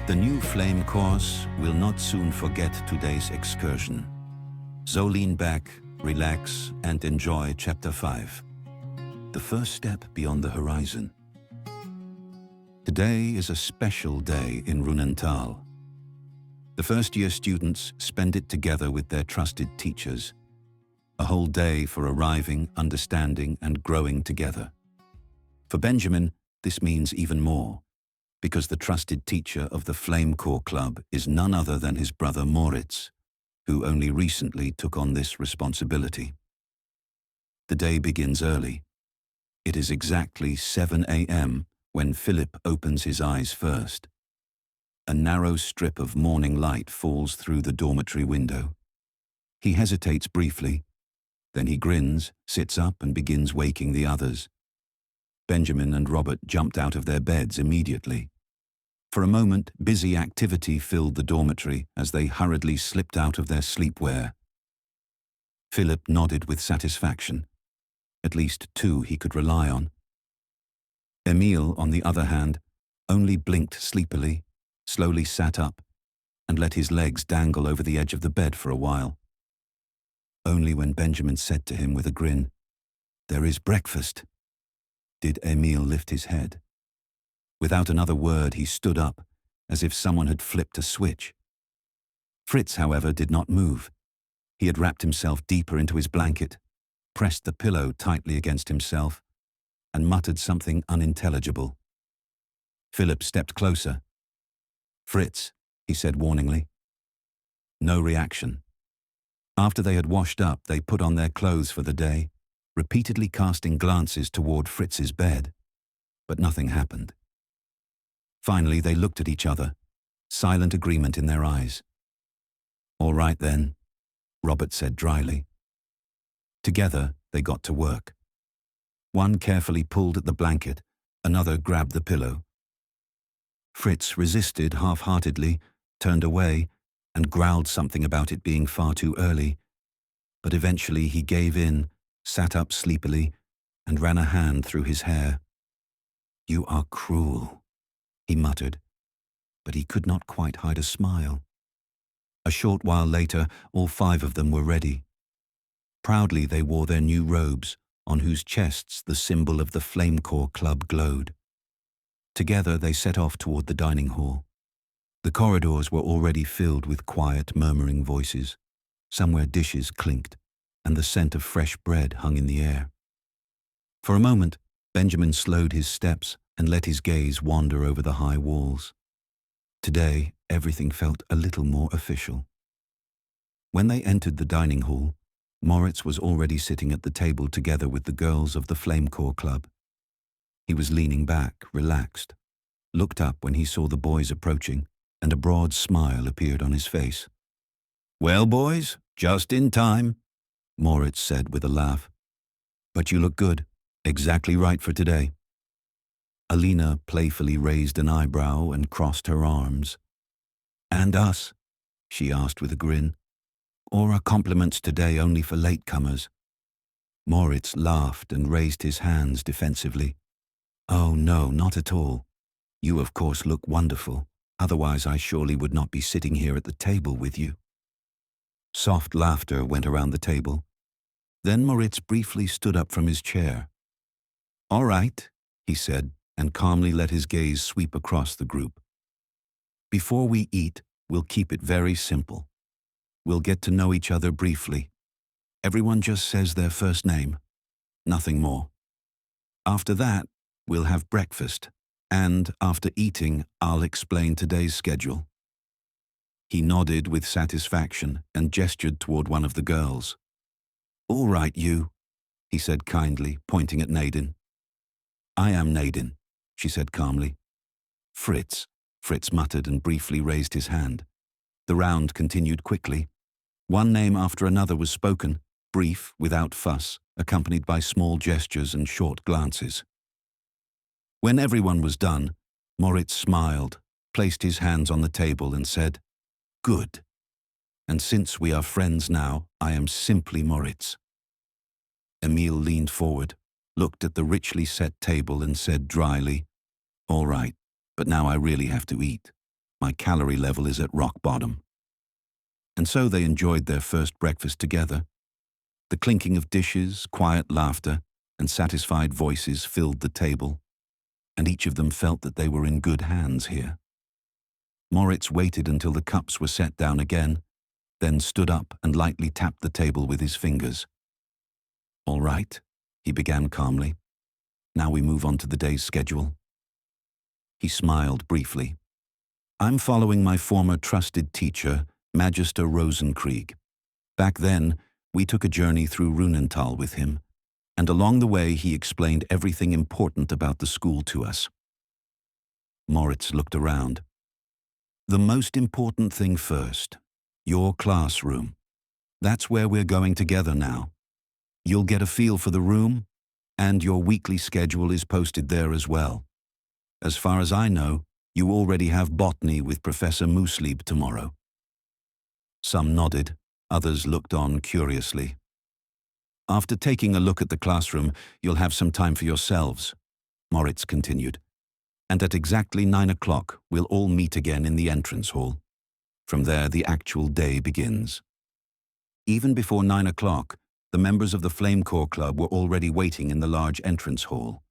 The new flame course will not soon forget today's excursion. So lean back, relax, and enjoy Chapter 5. The first step beyond the horizon. Today is a special day in Runenthal. The first-year students spend it together with their trusted teachers. A whole day for arriving, understanding, and growing together. For Benjamin, this means even more, because the trusted teacher of the Flame Corps Club is none other than his brother Moritz, who only recently took on this responsibility. The day begins early. It is exactly 7 a.m. when Philip opens his eyes first. A narrow strip of morning light falls through the dormitory window. He hesitates briefly, then he grins, sits up, and begins waking the others. Benjamin and Robert jumped out of their beds immediately. For a moment, busy activity filled the dormitory as they hurriedly slipped out of their sleepwear. Philip nodded with satisfaction. At least two he could rely on. Emile, on the other hand, only blinked sleepily, slowly sat up, and let his legs dangle over the edge of the bed for a while. Only when Benjamin said to him with a grin, "There is breakfast," did Emile lift his head. Without another word, he stood up, as if someone had flipped a switch. Fritz, however, did not move. He had wrapped himself deeper into his blanket, pressed the pillow tightly against himself, and muttered something unintelligible. Philip stepped closer. "Fritz," he said warningly. No reaction. After they had washed up, they put on their clothes for the day, repeatedly casting glances toward Fritz's bed. But nothing happened. Finally, they looked at each other, silent agreement in their eyes. "All right then," Robert said dryly. Together, they got to work. One carefully pulled at the blanket, another grabbed the pillow. Fritz resisted half-heartedly, turned away, and growled something about it being far too early. But eventually he gave in, sat up sleepily, and ran a hand through his hair. "You are cruel," he muttered, but he could not quite hide a smile. A short while later, all five of them were ready. Proudly they wore their new robes, on whose chests the symbol of the Flame Corps Club glowed. Together they set off toward the dining hall. The corridors were already filled with quiet, murmuring voices. Somewhere dishes clinked, and the scent of fresh bread hung in the air. For a moment, Benjamin slowed his steps and let his gaze wander over the high walls. Today, everything felt a little more official. When they entered the dining hall, Moritz was already sitting at the table together with the girls of the Flame Corps Club. He was leaning back, relaxed, looked up when he saw the boys approaching, and a broad smile appeared on his face. "Well, boys, just in time," Moritz said with a laugh. "But you look good, exactly right for today." Alina playfully raised an eyebrow and crossed her arms. "And us?" she asked with a grin. "Or are compliments today only for latecomers?" Moritz laughed and raised his hands defensively. "Oh no, not at all. You of course look wonderful, otherwise I surely would not be sitting here at the table with you." Soft laughter went around the table. Then Moritz briefly stood up from his chair. "All right," he said, and calmly let his gaze sweep across the group. "Before we eat, we'll keep it very simple. We'll get to know each other briefly. Everyone just says their first name, nothing more. After that, we'll have breakfast, and after eating, I'll explain today's schedule." He nodded with satisfaction and gestured toward one of the girls. "All right, you," he said kindly, pointing at Nadine. "I am Nadine," she said calmly. "Fritz," Fritz muttered and briefly raised his hand. The round continued quickly. One name after another was spoken, brief, without fuss, accompanied by small gestures and short glances. When everyone was done, Moritz smiled, placed his hands on the table and said, "Good. And since we are friends now, I am simply Moritz." Emile leaned forward, looked at the richly set table and said dryly, "All right, but now I really have to eat. My calorie level is at rock bottom." And so they enjoyed their first breakfast together. The clinking of dishes, quiet laughter, and satisfied voices filled the table, and each of them felt that they were in good hands here. Moritz waited until the cups were set down again, then stood up and lightly tapped the table with his fingers. "All right," he began calmly. "Now we move on to the day's schedule." He smiled briefly. "I'm following my former trusted teacher, Magister Rosenkrieg. Back then, we took a journey through Runenthal with him, and along the way he explained everything important about the school to us." Moritz looked around. "The most important thing first, your classroom. That's where we're going together now. You'll get a feel for the room, and your weekly schedule is posted there as well. As far as I know, you already have botany with Professor Mooslieb tomorrow." Some nodded, others looked on curiously. "After taking a look at the classroom, you'll have some time for yourselves," Moritz continued. "And at exactly 9 o'clock, we'll all meet again in the entrance hall. From there, the actual day begins." Even before 9 o'clock, the members of the Flame Corps Club were already waiting in the large entrance hall.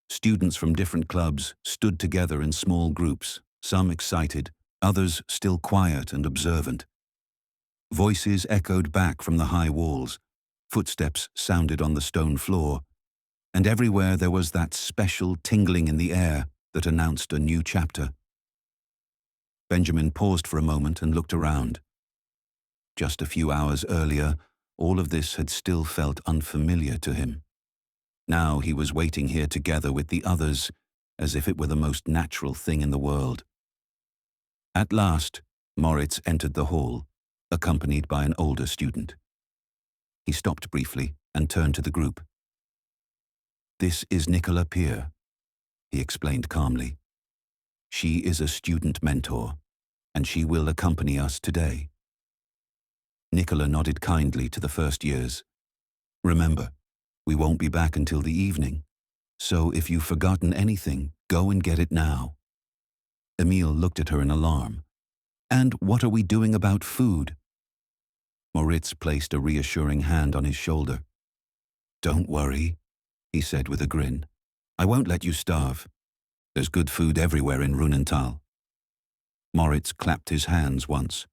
Students from different clubs stood together in small groups, some excited, others still quiet and observant. Voices echoed back from the high walls, footsteps sounded on the stone floor, and everywhere there was that special tingling in the air that announced a new chapter. Benjamin paused for a moment and looked around. Just a few hours earlier, all of this had still felt unfamiliar to him. Now he was waiting here together with the others, as if it were the most natural thing in the world. At last, Moritz entered the hall, accompanied by an older student. He stopped briefly and turned to the group. "This is Nicola Peer," he explained calmly. "She is a student mentor, and she will accompany us today." Nicola nodded kindly to the first years. "Remember, we won't be back until the evening, so if you've forgotten anything, go and get it now." Emil looked at her in alarm. "And what are we doing about food?" Moritz placed a reassuring hand on his shoulder. "Don't worry," he said with a grin. "I won't let you starve. There's good food everywhere in Runenthal." Moritz clapped his hands once.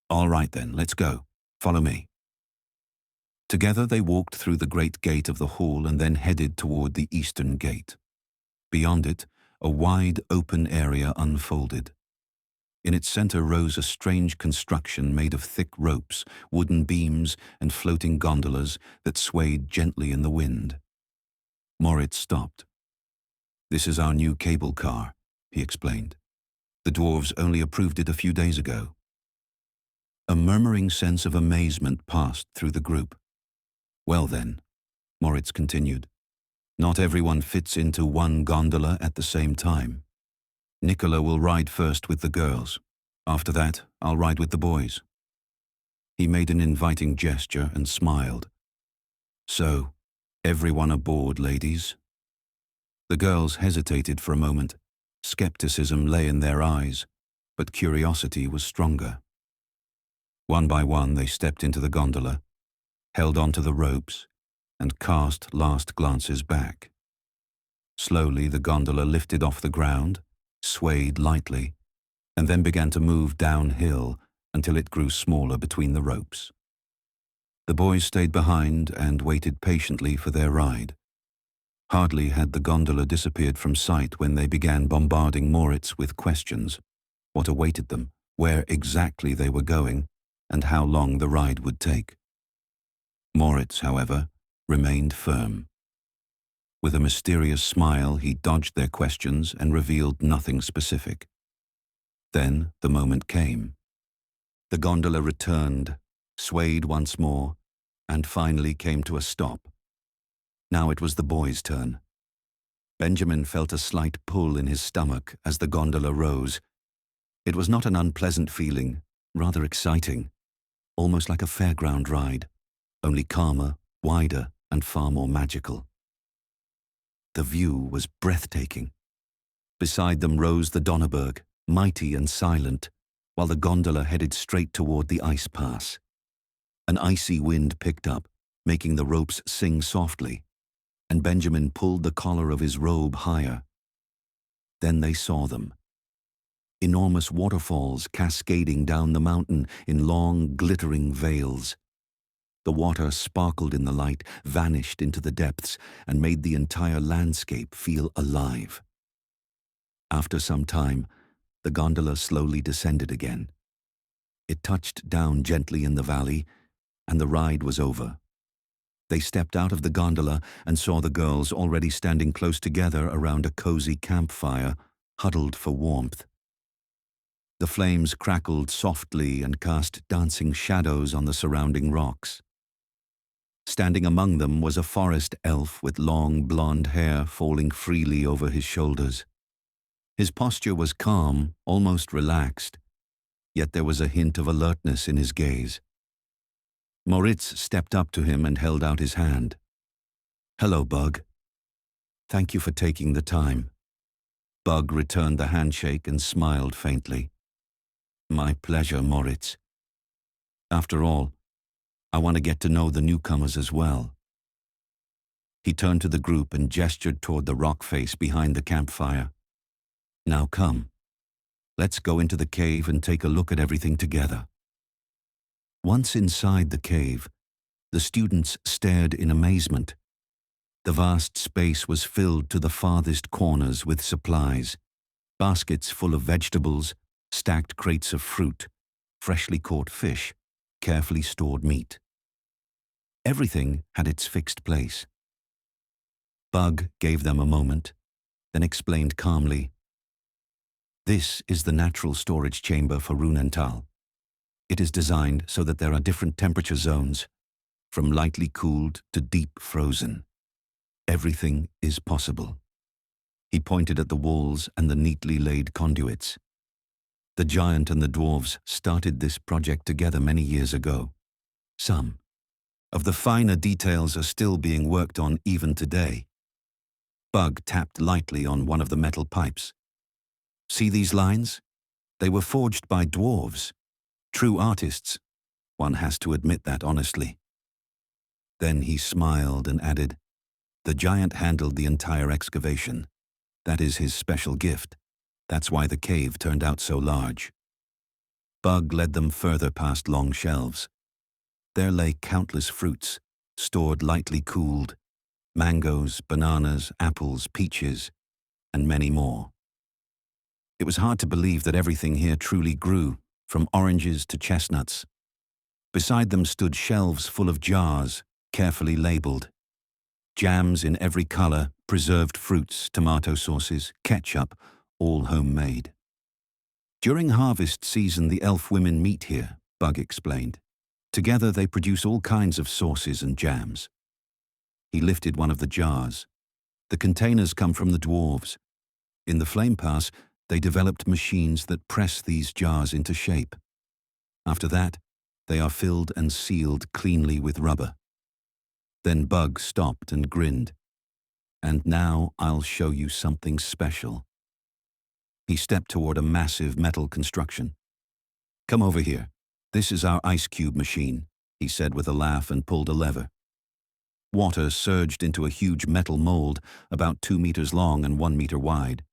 "All right then, let's go. Follow me." Together they walked through the great gate of the hall and then headed toward the eastern gate. Beyond it, a wide, open area unfolded. In its center rose a strange construction made of thick ropes, wooden beams, and floating gondolas that swayed gently in the wind. Moritz stopped. "This is our new cable car," he explained. "The dwarves only approved it a few days ago." A murmuring sense of amazement passed through the group. "Well then," Moritz continued, "not everyone fits into one gondola at the same time. Nicola will ride first with the girls. After that, I'll ride with the boys." He made an inviting gesture and smiled. "So, everyone aboard, ladies?" The girls hesitated for a moment. Skepticism lay in their eyes, but curiosity was stronger. One by one they stepped into the gondola, held onto the ropes, and cast last glances back. Slowly the gondola lifted off the ground, swayed lightly, and then began to move downhill until it grew smaller between the ropes. The boys stayed behind and waited patiently for their ride. Hardly had the gondola disappeared from sight when they began bombarding Moritz with questions: what awaited them, where exactly they were going, and how long the ride would take. Moritz, however, remained firm. With a mysterious smile, he dodged their questions and revealed nothing specific. Then the moment came. The gondola returned, swayed once more, and finally came to a stop. Now it was the boys' turn. Benjamin felt a slight pull in his stomach as the gondola rose. It was not an unpleasant feeling, rather exciting, almost like a fairground ride, only calmer, wider, and far more magical. The view was breathtaking. Beside them rose the Donnerberg, mighty and silent, while the gondola headed straight toward the ice pass. An icy wind picked up, making the ropes sing softly, and Benjamin pulled the collar of his robe higher. Then they saw them. Enormous waterfalls cascading down the mountain in long, glittering veils. The water sparkled in the light, vanished into the depths, and made the entire landscape feel alive. After some time, the gondola slowly descended again. It touched down gently in the valley, and the ride was over. They stepped out of the gondola and saw the girls already standing close together around a cozy campfire, huddled for warmth. The flames crackled softly and cast dancing shadows on the surrounding rocks. Standing among them was a forest elf with long blonde hair falling freely over his shoulders. His posture was calm, almost relaxed, yet there was a hint of alertness in his gaze. Moritz stepped up to him and held out his hand. "Hello, Bug. Thank you for taking the time." Bug returned the handshake and smiled faintly. "My pleasure, Moritz. After all, I want to get to know the newcomers as well." He turned to the group and gestured toward the rock face behind the campfire. "Now come. Let's go into the cave and take a look at everything together." Once inside the cave, the students stared in amazement. The vast space was filled to the farthest corners with supplies, baskets full of vegetables, stacked crates of fruit, freshly caught fish, carefully stored meat. Everything had its fixed place. Bug gave them a moment, then explained calmly, "This is the natural storage chamber for Runenthal. It is designed so that there are different temperature zones, from lightly cooled to deep frozen. Everything is possible." He pointed at the walls and the neatly laid conduits. The giant and the dwarves started this project together many years ago. Some of the finer details are still being worked on even today. Bug tapped lightly on one of the metal pipes. "See these lines? They were forged by dwarves. True artists. One has to admit that honestly." Then he smiled and added, "The giant handled the entire excavation. That is his special gift. That's why the cave turned out so large." Bug led them further past long shelves. There lay countless fruits, stored lightly cooled, mangoes, bananas, apples, peaches, and many more. It was hard to believe that everything here truly grew, from oranges to chestnuts. Beside them stood shelves full of jars, carefully labeled. Jams in every color, preserved fruits, tomato sauces, ketchup, all homemade. "During harvest season, the elf women meet here," Bug explained. "Together they produce all kinds of sauces and jams." He lifted one of the jars. "The containers come from the dwarves. In the Flame Pass, they developed machines that press these jars into shape. After that, they are filled and sealed cleanly with rubber." Then Bug stopped and grinned. "And now I'll show you something special." He stepped toward a massive metal construction. "Come over here. This is our ice cube machine," he said with a laugh and pulled a lever. Water surged into a huge metal mold about 2 meters long and 1 meter wide.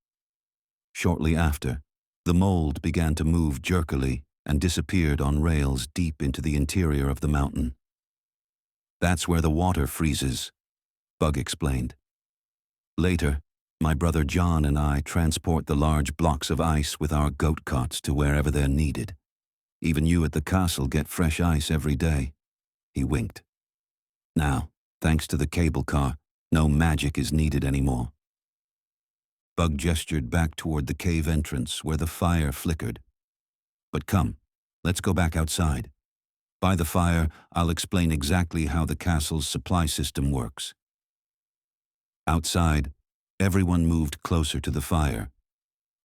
Shortly after, the mold began to move jerkily and disappeared on rails deep into the interior of the mountain. "That's where the water freezes," Bug explained. "Later, my brother John and I transport the large blocks of ice with our goat carts to wherever they're needed. Even you at the castle get fresh ice every day." He winked. "Now, thanks to the cable car, no magic is needed anymore." Bug gestured back toward the cave entrance where the fire flickered. "But come, let's go back outside. By the fire, I'll explain exactly how the castle's supply system works." Outside, everyone moved closer to the fire.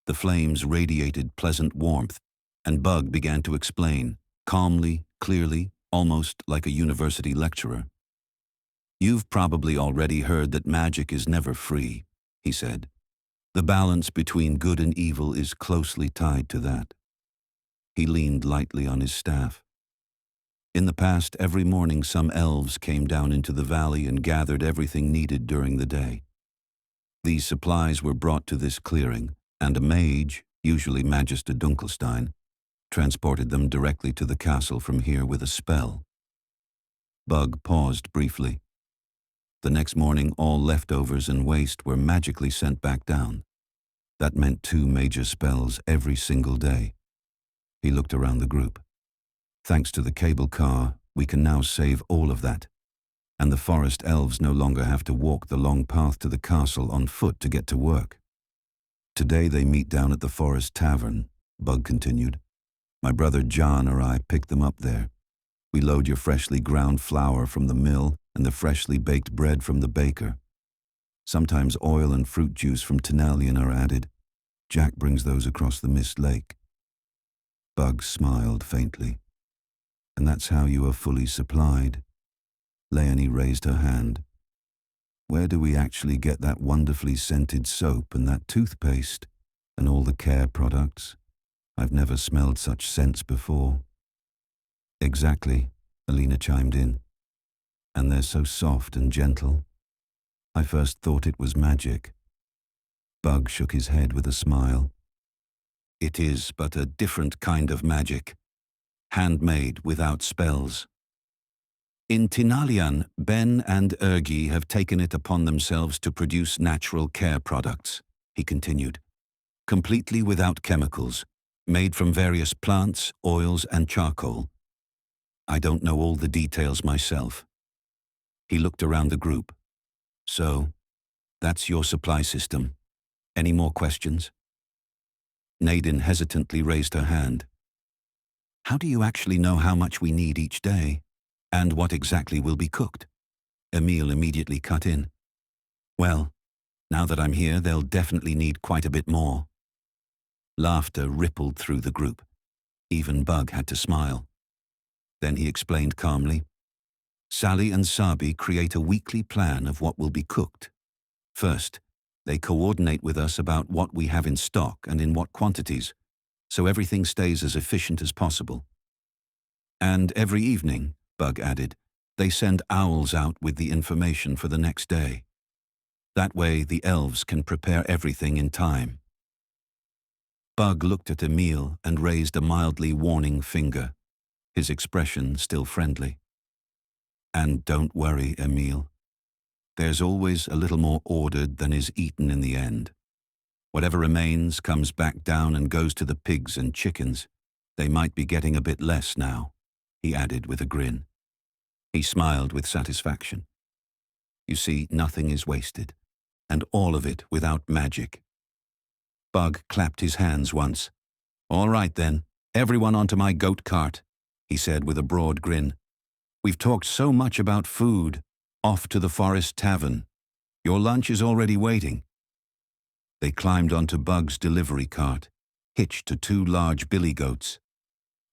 The flames radiated pleasant warmth, and Bug began to explain, calmly, clearly, almost like a university lecturer. "You've probably already heard that magic is never free," he said. The balance between good and evil is closely tied to that. He leaned lightly on his staff. In the past, every morning some elves came down into the valley and gathered everything needed during the day. These supplies were brought to this clearing, and a mage, usually Magister Dunkelstein, transported them directly to the castle from here with a spell. Bug paused briefly. The next morning, all leftovers and waste were magically sent back down. That meant 2 major spells every single day. He looked around the group. Thanks to the cable car, we can now save all of that, and the forest elves no longer have to walk the long path to the castle on foot to get to work. Today they meet down at the forest tavern, Bug continued. My brother John or I pick them up there. We load your freshly ground flour from the mill and the freshly baked bread from the baker. Sometimes oil and fruit juice from Tenalian are added. Jack brings those across the Mist Lake. Bug smiled faintly. And that's how you are fully supplied. Leonie raised her hand. Where do we actually get that wonderfully scented soap and that toothpaste and all the care products? I've never smelled such scents before. Exactly, Alina chimed in. And they're so soft and gentle. I first thought it was magic. Bug shook his head with a smile. It is but a different kind of magic. Handmade without spells. In Tinalian, Ben and Ergi have taken it upon themselves to produce natural care products, he continued, completely without chemicals, made from various plants, oils, and charcoal. I don't know all the details myself. He looked around the group. So, that's your supply system. Any more questions? Nadine hesitantly raised her hand. How do you actually know how much we need each day, and what exactly will be cooked? Emile immediately cut in. Well, now that I'm here, they'll definitely need quite a bit more. Laughter rippled through the group. Even Bug had to smile. Then he explained calmly. Sally and Sabi create a weekly plan of what will be cooked. First, they coordinate with us about what we have in stock and in what quantities, so everything stays as efficient as possible. And every evening, Bug added, they send owls out with the information for the next day. That way the elves can prepare everything in time. Bug looked at Emile and raised a mildly warning finger, his expression still friendly. And don't worry, Emile. There's always a little more ordered than is eaten in the end. Whatever remains comes back down and goes to the pigs and chickens. They might be getting a bit less now, he added with a grin. He smiled with satisfaction. You see, nothing is wasted, and all of it without magic. Bug clapped his hands once. All right then, everyone onto my goat cart, he said with a broad grin. We've talked so much about food. Off to the forest tavern. Your lunch is already waiting. They climbed onto Bug's delivery cart, hitched to 2 large billy goats.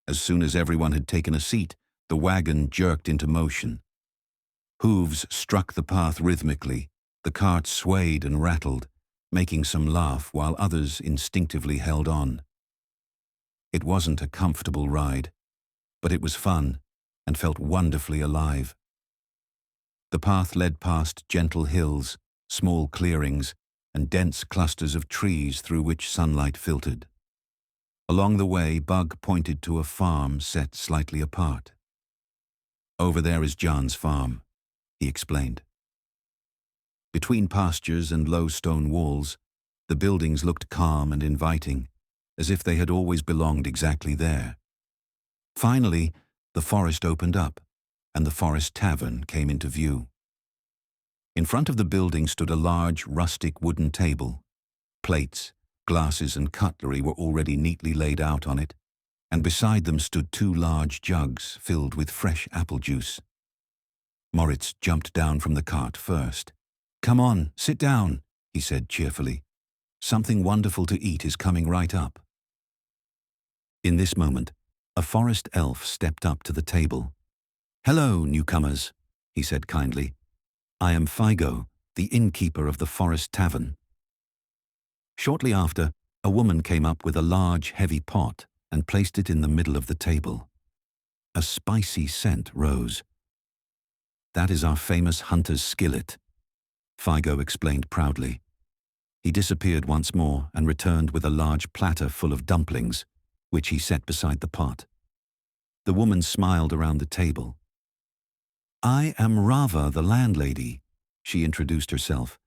As soon as everyone had taken a seat, the wagon jerked into motion. Hooves struck the path rhythmically. The cart swayed and rattled, making some laugh while others instinctively held on. It wasn't a comfortable ride, but it was fun and felt wonderfully alive. The path led past gentle hills, small clearings, and dense clusters of trees through which sunlight filtered. Along the way, Bug pointed to a farm set slightly apart. Over there is John's farm, he explained. Between pastures and low stone walls, the buildings looked calm and inviting, as if they had always belonged exactly there. Finally, the forest opened up, and the forest tavern came into view. In front of the building stood a large, rustic wooden table. Plates, glasses, and cutlery were already neatly laid out on it, and beside them stood 2 large jugs filled with fresh apple juice. Moritz jumped down from the cart first. Come on, sit down, he said cheerfully. Something wonderful to eat is coming right up. In this moment, a forest elf stepped up to the table. Hello, newcomers, he said kindly. I am Figo, the innkeeper of the forest tavern. Shortly after, a woman came up with a large, heavy pot and placed it in the middle of the table. A spicy scent rose. "That is our famous hunter's skillet," Figo explained proudly. He disappeared once more and returned with a large platter full of dumplings, which he set beside the pot. The woman smiled around the table. "I am Rava, the landlady," she introduced herself,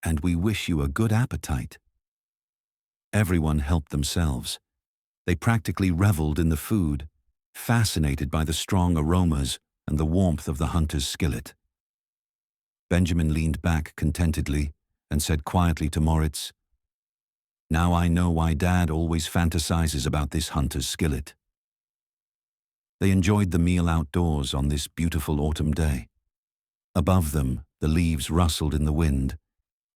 "and we wish you a good appetite." Everyone helped themselves. They practically reveled in the food, fascinated by the strong aromas and the warmth of the hunter's skillet. Benjamin leaned back contentedly and said quietly to Moritz, "Now I know why Dad always fantasizes about this hunter's skillet." They enjoyed the meal outdoors on this beautiful autumn day. Above them, the leaves rustled in the wind,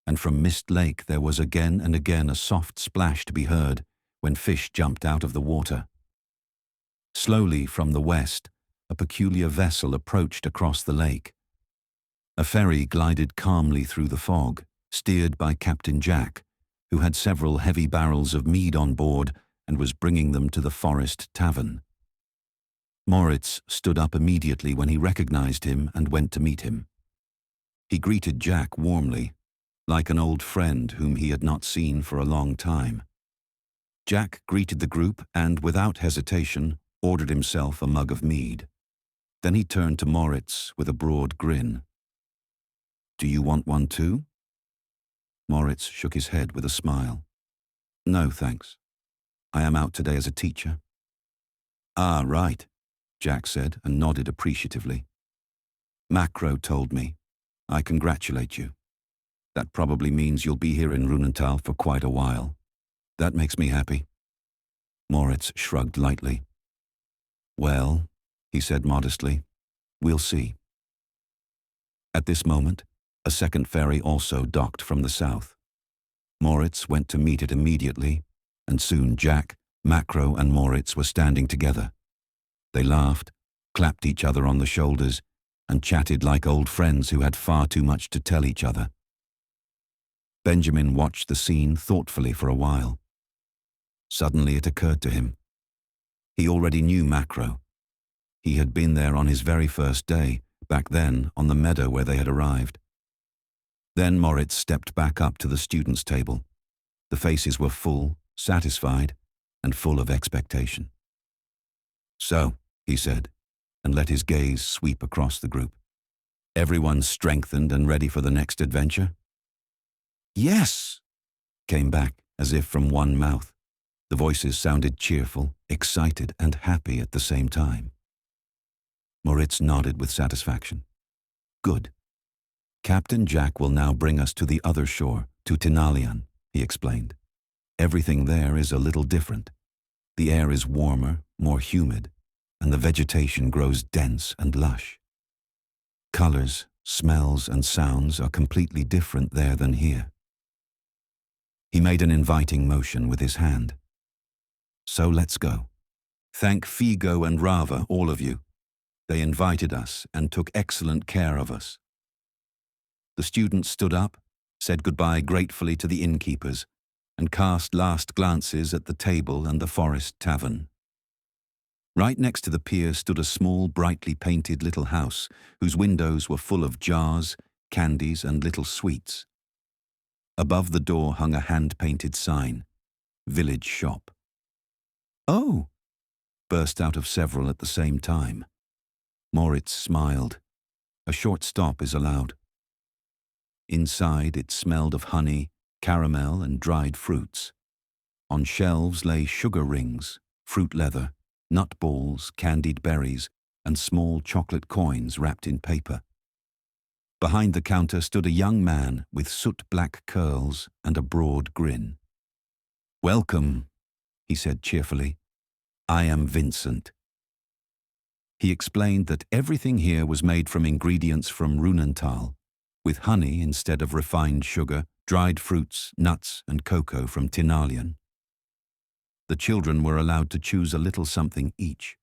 and from Mist Lake there was again and again a soft splash to be heard when fish jumped out of the water. Slowly from the west, a peculiar vessel approached across the lake. A ferry glided calmly through the fog, steered by Captain Jack, who had several heavy barrels of mead on board and was bringing them to the Forest Tavern. Moritz stood up immediately when he recognized him and went to meet him. He greeted Jack warmly, like an old friend whom he had not seen for a long time. Jack greeted the group and, without hesitation, ordered himself a mug of mead. Then he turned to Moritz with a broad grin. "Do you want one too?" Moritz shook his head with a smile. "No, thanks. I am out today as a teacher." "Ah, right," Jack said and nodded appreciatively. "Macro told me. I congratulate you. That probably means you'll be here in Runenthal for quite a while. That makes me happy." Moritz shrugged lightly. "Well," he said modestly, "we'll see." At this moment, a second ferry also docked from the south. Moritz went to meet it immediately, and soon Jack, Macro, and Moritz were standing together. They laughed, clapped each other on the shoulders, and chatted like old friends who had far too much to tell each other. Benjamin watched the scene thoughtfully for a while. Suddenly it occurred to him. He already knew Macro. He had been there on his very first day, back then on the meadow where they had arrived. Then Moritz stepped back up to the students' table. The faces were full, satisfied, and full of expectation. "So," he said, and let his gaze sweep across the group. "Everyone strengthened and ready for the next adventure?" "Yes," came back as if from one mouth. The voices sounded cheerful, excited, and happy at the same time. Moritz nodded with satisfaction. "Good. Captain Jack will now bring us to the other shore, to Tinalian," he explained. "Everything there is a little different. The air is warmer, more humid, and the vegetation grows dense and lush. Colors, smells, and sounds are completely different there than here." He made an inviting motion with his hand. "So let's go. Thank Figo and Rava, all of you. They invited us and took excellent care of us." The students stood up, said goodbye gratefully to the innkeepers, and cast last glances at the table and the Forest Tavern. Right next to the pier stood a small, brightly painted little house whose windows were full of jars, candies, and little sweets. Above the door hung a hand-painted sign, "Village Shop." "Oh!" burst out of several at the same time. Moritz smiled. A short stop is allowed. Inside it smelled of honey, caramel, and dried fruits. On shelves lay sugar rings, fruit leather, nut balls, candied berries, and small chocolate coins wrapped in paper. Behind the counter stood a young man with soot-black curls and a broad grin. "Welcome," he said cheerfully. "I am Vincent." He explained that everything here was made from ingredients from Runenthal, with honey instead of refined sugar, dried fruits, nuts, and cocoa from Tinalian. The children were allowed to choose a little something each.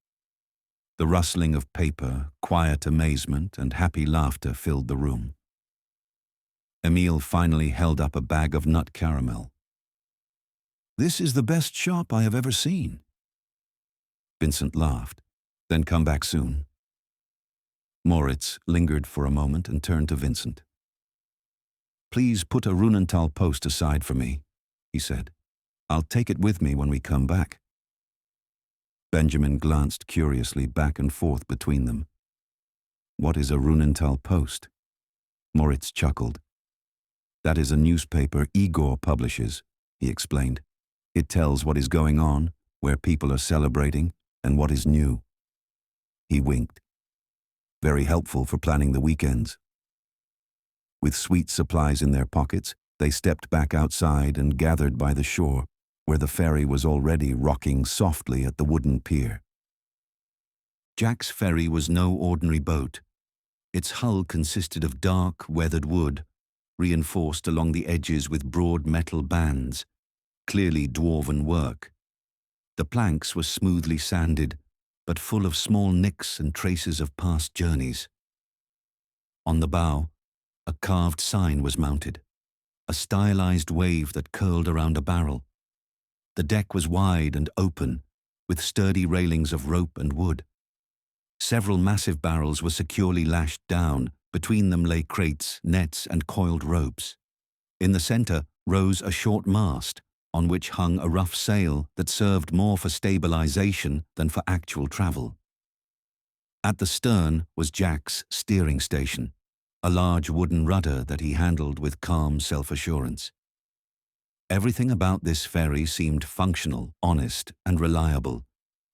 The rustling of paper, quiet amazement, and happy laughter filled the room. Emile finally held up a bag of nut caramel. This is the best shop I have ever seen." Vincent laughed. "Then come back soon." Moritz lingered for a moment and turned to Vincent. "Please put a Runenthal post aside for me," he said. "I'll take it with me when we come back." Benjamin glanced curiously back and forth between them. "What is a Runenthal post?" Moritz chuckled. "That is a newspaper Igor publishes," he explained. "It tells what is going on, where people are celebrating, and what is new." He winked. "Very helpful for planning the weekends." With sweet supplies in their pockets, they stepped back outside and gathered by the shore, where the ferry was already rocking softly at the wooden pier. Jack's ferry was no ordinary boat. Its hull consisted of dark, weathered wood, reinforced along the edges with broad metal bands, clearly dwarven work. The planks were smoothly sanded, but full of small nicks and traces of past journeys. On the bow, a carved sign was mounted, a stylized wave that curled around a barrel. The deck was wide and open, with sturdy railings of rope and wood. Several massive barrels were securely lashed down. Between them lay crates, nets, and coiled ropes. In the center rose a short mast, on which hung a rough sail that served more for stabilization than for actual travel. At the stern was Jack's steering station, a large wooden rudder that he handled with calm self-assurance. Everything about this ferry seemed functional, honest, and reliable.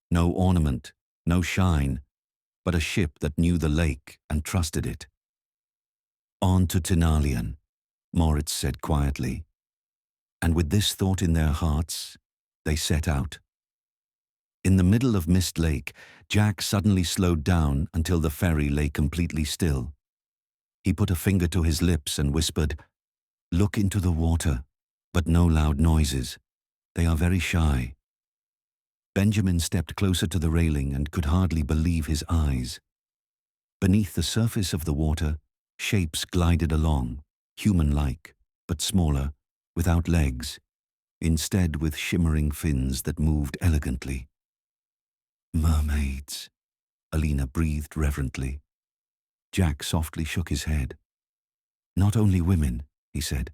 No ornament, no shine, but a ship that knew the lake and trusted it. "On to Tenalian," Moritz said quietly. And with this thought in their hearts, they set out. In the middle of Mist Lake, Jack suddenly slowed down until the ferry lay completely still. He put a finger to his lips and whispered, "Look into the water, but no loud noises. They are very shy." Benjamin stepped closer to the railing and could hardly believe his eyes. Beneath the surface of the water, shapes glided along, human-like, but smaller, without legs, instead with shimmering fins that moved elegantly. "Mermaids," Alina breathed reverently. Jack softly shook his head. "Not only women," he said.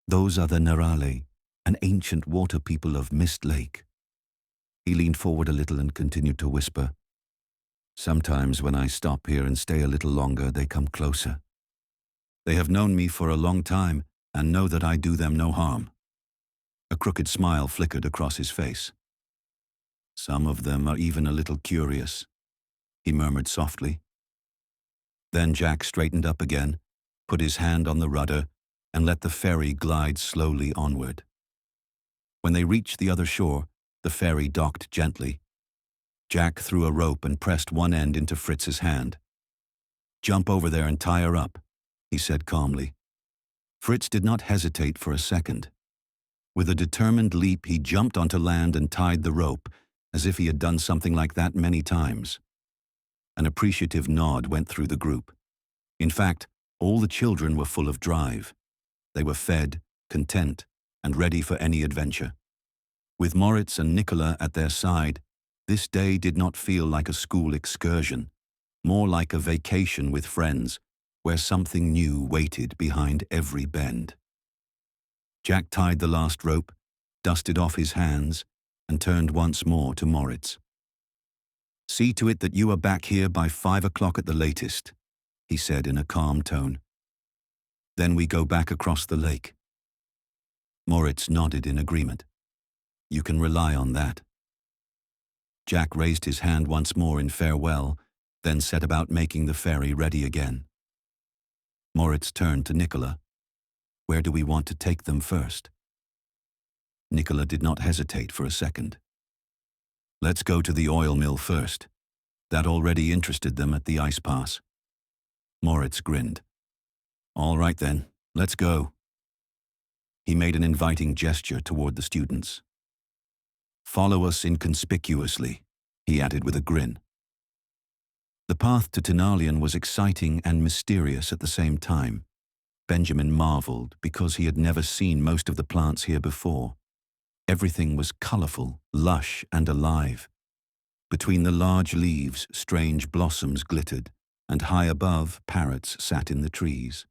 "Those are the Nerale, an ancient water people of Mist Lake." He leaned forward a little and continued to whisper. "Sometimes when I stop here and stay a little longer, they come closer. They have known me for a long time and know that I do them no harm." A crooked smile flickered across his face. "Some of them are even a little curious," he murmured softly. Then Jack straightened up again, put his hand on the rudder, and let the ferry glide slowly onward. When they reached the other shore, the ferry docked gently. Jack threw a rope and pressed one end into Fritz's hand. "Jump over there and tie her up," he said calmly. Fritz did not hesitate for a second. With a determined leap, he jumped onto land and tied the rope, as if he had done something like that many times. An appreciative nod went through the group. In fact, all the children were full of drive. They were fed, content, and ready for any adventure. With Moritz and Nicola at their side, this day did not feel like a school excursion, more like a vacation with friends, where something new waited behind every bend. Jack tied the last rope, dusted off his hands, and turned once more to Moritz. "See to it that you are back here by 5 o'clock at the latest," he said in a calm tone. "Then we go back across the lake." Moritz nodded in agreement. "You can rely on that." Jack raised his hand once more in farewell, then set about making the ferry ready again. Moritz turned to Nicola. "Where do we want to take them first?" Nicola did not hesitate for a second. "Let's go to the oil mill first. That already interested them at the ice pass." Moritz grinned. "All right then, let's go." He made an inviting gesture toward the students. "Follow us inconspicuously," he added with a grin. The path to Tenalian was exciting and mysterious at the same time. Benjamin marveled because he had never seen most of the plants here before. Everything was colourful, lush and alive. Between the large leaves, strange blossoms glittered, and high above, parrots sat in the trees.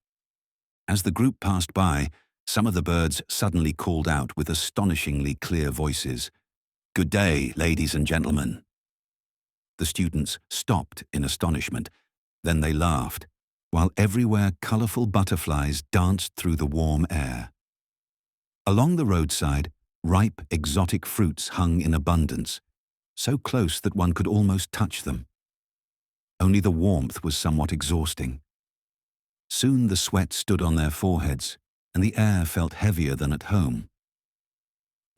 As the group passed by, some of the birds suddenly called out with astonishingly clear voices, "Good day, ladies and gentlemen." The students stopped in astonishment. Then they laughed, while everywhere colourful butterflies danced through the warm air. Along the roadside, ripe exotic fruits hung in abundance, so close that one could almost touch them. Only the warmth was somewhat exhausting. Soon the sweat stood on their foreheads, and the air felt heavier than at home.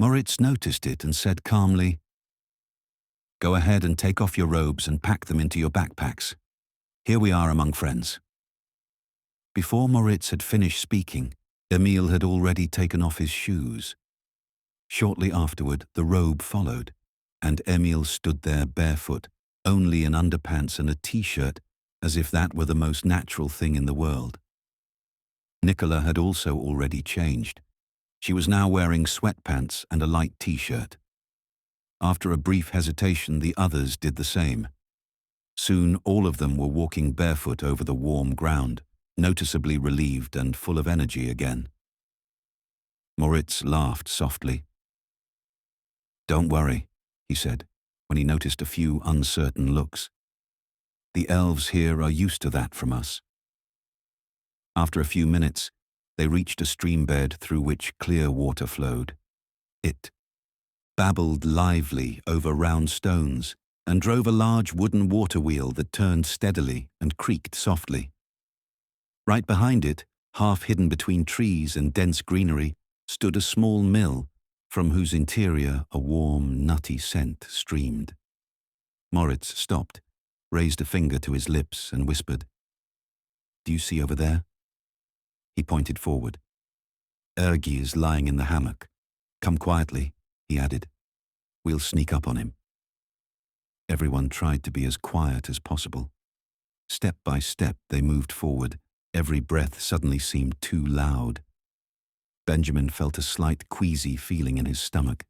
Moritz noticed it and said calmly, "Go ahead and take off your robes and pack them into your backpacks. Here we are among friends." Before Moritz had finished speaking, Emil had already taken off his shoes. Shortly afterward, the robe followed, and Emil stood there barefoot, only in underpants and a t-shirt, as if that were the most natural thing in the world. Nicola had also already changed. She was now wearing sweatpants and a light t-shirt. After a brief hesitation, the others did the same. Soon all of them were walking barefoot over the warm ground, noticeably relieved and full of energy again. Moritz laughed softly. "Don't worry," he said, when he noticed a few uncertain looks. "The elves here are used to that from us." After a few minutes, they reached a stream bed through which clear water flowed. It babbled lively over round stones and drove a large wooden water wheel that turned steadily and creaked softly. Right behind it, half hidden between trees and dense greenery, stood a small mill, from whose interior a warm, nutty scent streamed. Moritz stopped, raised a finger to his lips and whispered, "Do you see over there?" He pointed forward. "Ergi is lying in the hammock. Come quietly," he added. "We'll sneak up on him." Everyone tried to be as quiet as possible. Step by step they moved forward. Every breath suddenly seemed too loud. Benjamin felt a slight queasy feeling in his stomach.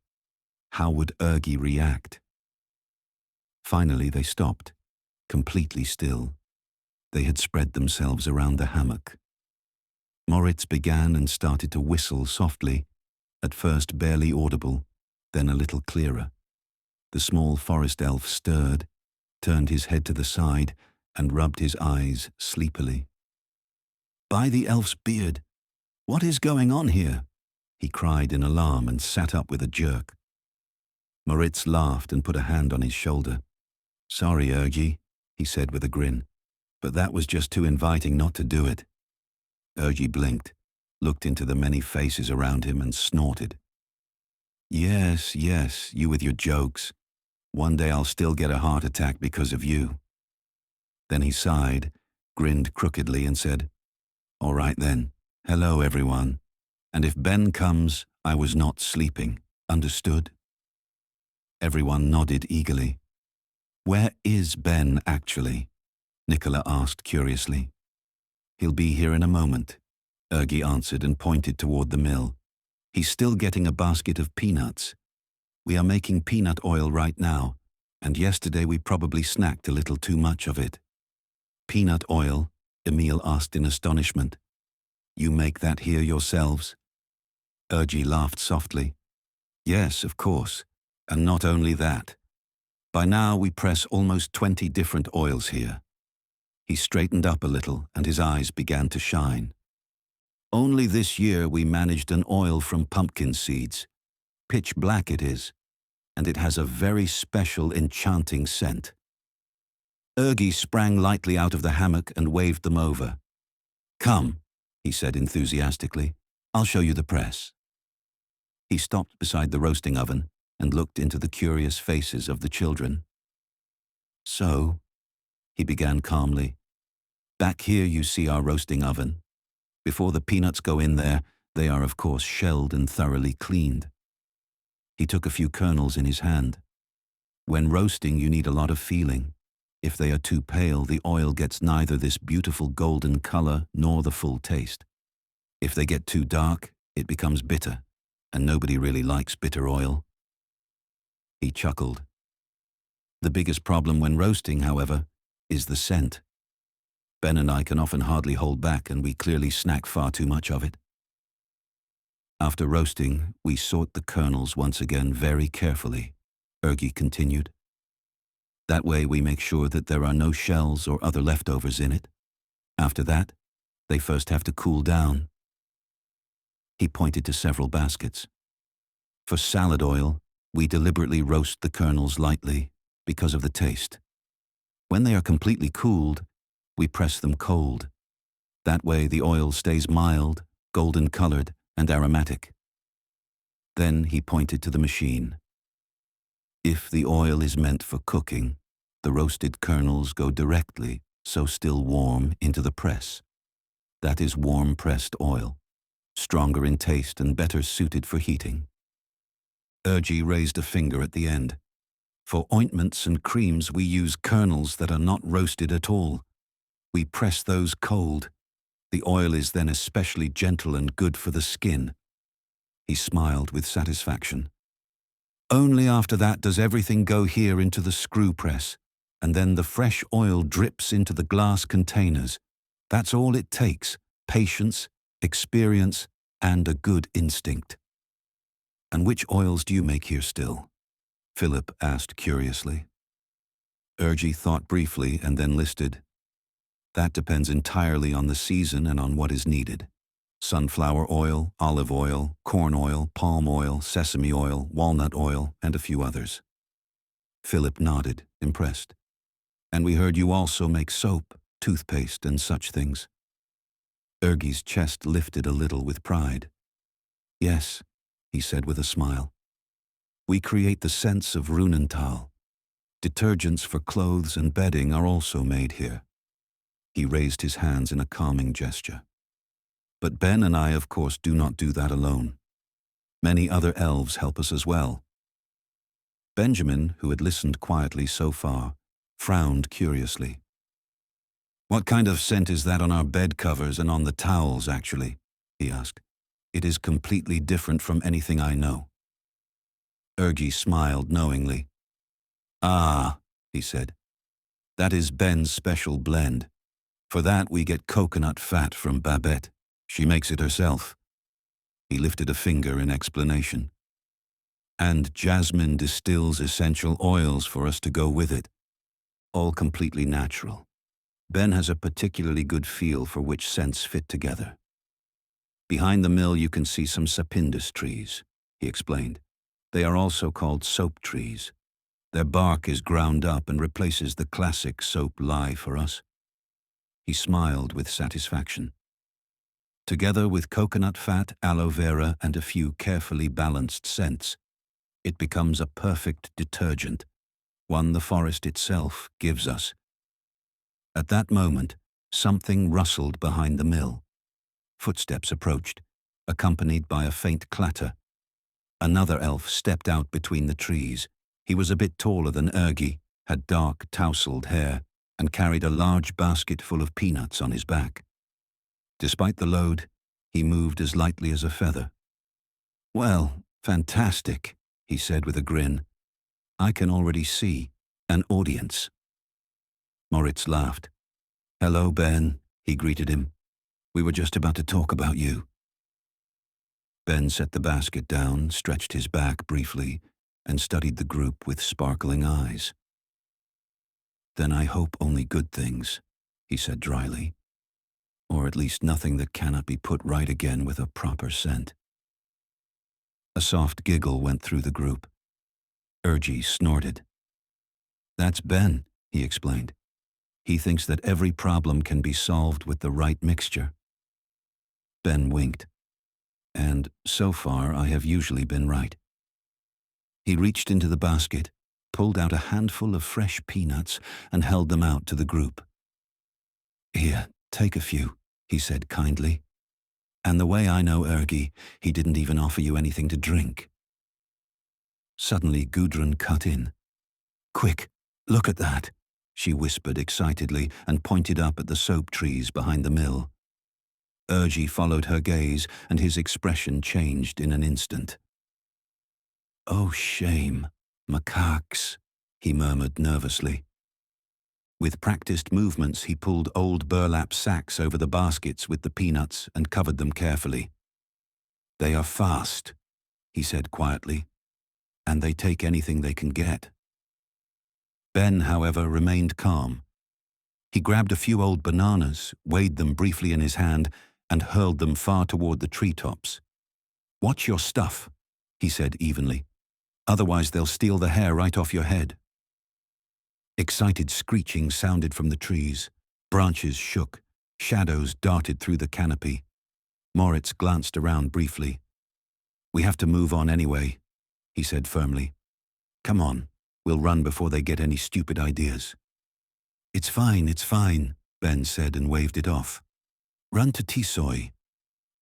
How would Ergi react? Finally they stopped, completely still. They had spread themselves around the hammock. Moritz began and started to whistle softly, at first barely audible, then a little clearer. The small forest elf stirred, turned his head to the side, and rubbed his eyes sleepily. "By the elf's beard! What is going on here?" he cried in alarm and sat up with a jerk. Moritz laughed and put a hand on his shoulder. "Sorry, Ergi," he said with a grin, "but that was just too inviting not to do it." Ergi blinked, looked into the many faces around him and snorted. Yes, you with your jokes. One day I'll still get a heart attack because of you." Then he sighed, grinned crookedly and said, "All right then. Hello, everyone. And if Ben comes, I was not sleeping. Understood?" Everyone nodded eagerly. "Where is Ben, actually?" Nicola asked curiously. "He'll be here in a moment," Ergi answered and pointed toward the mill. "He's still getting a basket of peanuts. We are making peanut oil right now, and yesterday we probably snacked a little too much of it." "Peanut oil?" Emil asked in astonishment. "You make that here yourselves?" Ergi laughed softly. "Yes, of course. And not only that. By now we press almost 20 different oils here." He straightened up a little and his eyes began to shine. "Only this year we managed an oil from pumpkin seeds. Pitch black it is, and it has a very special enchanting scent." Ergi sprang lightly out of the hammock and waved them over. "Come," he said enthusiastically. "I'll show you the press." He stopped beside the roasting oven and looked into the curious faces of the children. "So," he began calmly, "back here you see our roasting oven. Before the peanuts go in there, they are of course shelled and thoroughly cleaned." He took a few kernels in his hand. "When roasting you need a lot of feeling. If they are too pale, the oil gets neither this beautiful golden color nor the full taste. If they get too dark, it becomes bitter. and nobody really likes bitter oil. He chuckled. The biggest problem when roasting, however, is the scent. Ben and I can often hardly hold back, and we clearly snack far too much of it. After roasting, we sort the kernels once again very carefully, Ergi continued. That way we make sure that there are no shells or other leftovers in it. After that, they first have to cool down. He pointed to several baskets. For salad oil, we deliberately roast the kernels lightly because of the taste. When they are completely cooled, we press them cold. That way the oil stays mild, golden-colored, and aromatic. Then he pointed to the machine. If the oil is meant for cooking, the roasted kernels go directly, so still warm, into the press. That is warm-pressed oil, stronger in taste and better suited for heating. Ergi raised a finger at the end. For ointments and creams we use kernels that are not roasted at all. We press those cold. The oil is then especially gentle and good for the skin. He smiled with satisfaction. Only after that does everything go here into the screw press, and then the fresh oil drips into the glass containers. That's all it takes: patience, experience, and a good instinct. And which oils do you make here still? Philip asked curiously. Ergi thought briefly and then listed. That depends entirely on the season and on what is needed. Sunflower oil, olive oil, corn oil, palm oil, sesame oil, walnut oil, and a few others. Philip nodded, impressed. And we heard you also make soap, toothpaste, and such things. Ergi's chest lifted a little with pride. Yes, he said with a smile. We create the scents of Runenthal. Detergents for clothes and bedding are also made here. He raised his hands in a calming gesture. But Ben and I, of course, do not do that alone. Many other elves help us as well. Benjamin, who had listened quietly so far, frowned curiously. What kind of scent is that on our bed covers and on the towels, actually? He asked. It is completely different from anything I know. Ergi smiled knowingly. Ah, he said. That is Ben's special blend. For that we get coconut fat from Babette. She makes it herself. He lifted a finger in explanation. And Jasmine distills essential oils for us to go with it. All completely natural. Ben has a particularly good feel for which scents fit together. Behind the mill you can see some sapindus trees, he explained. They are also called soap trees. Their bark is ground up and replaces the classic soap lye for us. He smiled with satisfaction. Together with coconut fat, aloe vera, and a few carefully balanced scents, it becomes a perfect detergent, one the forest itself gives us. At that moment, something rustled behind the mill. Footsteps approached, accompanied by a faint clatter. Another elf stepped out between the trees. He was a bit taller than Ergi, had dark, tousled hair, and carried a large basket full of peanuts on his back. Despite the load, he moved as lightly as a feather. Well, fantastic, he said with a grin. I can already see an audience. Moritz laughed. Hello, Ben, he greeted him. We were just about to talk about you. Ben set the basket down, stretched his back briefly, and studied the group with sparkling eyes. Then I hope only good things, he said dryly. Or at least nothing that cannot be put right again with a proper scent. A soft giggle went through the group. Ergi snorted. That's Ben, he explained. He thinks that every problem can be solved with the right mixture. Ben winked. And so far I have usually been right. He reached into the basket, pulled out a handful of fresh peanuts, and held them out to the group. Here, take a few, he said kindly. And the way I know Ergi, he didn't even offer you anything to drink. Suddenly Gudrun cut in. Quick, look at that, she whispered excitedly and pointed up at the soap trees behind the mill. Ergi followed her gaze and his expression changed in an instant. Oh, shame. Macaques, he murmured nervously. With practiced movements, he pulled old burlap sacks over the baskets with the peanuts and covered them carefully. They are fast, he said quietly, and they take anything they can get. Ben, however, remained calm. He grabbed a few old bananas, weighed them briefly in his hand, and hurled them far toward the treetops. "Watch your stuff," he said evenly. "Otherwise they'll steal the hair right off your head." Excited screeching sounded from the trees. Branches shook. Shadows darted through the canopy. Moritz glanced around briefly. "We have to move on anyway," he said firmly. "Come on, we'll run before they get any stupid ideas." It's fine, Ben said and waved it off. "Run to Tisoi.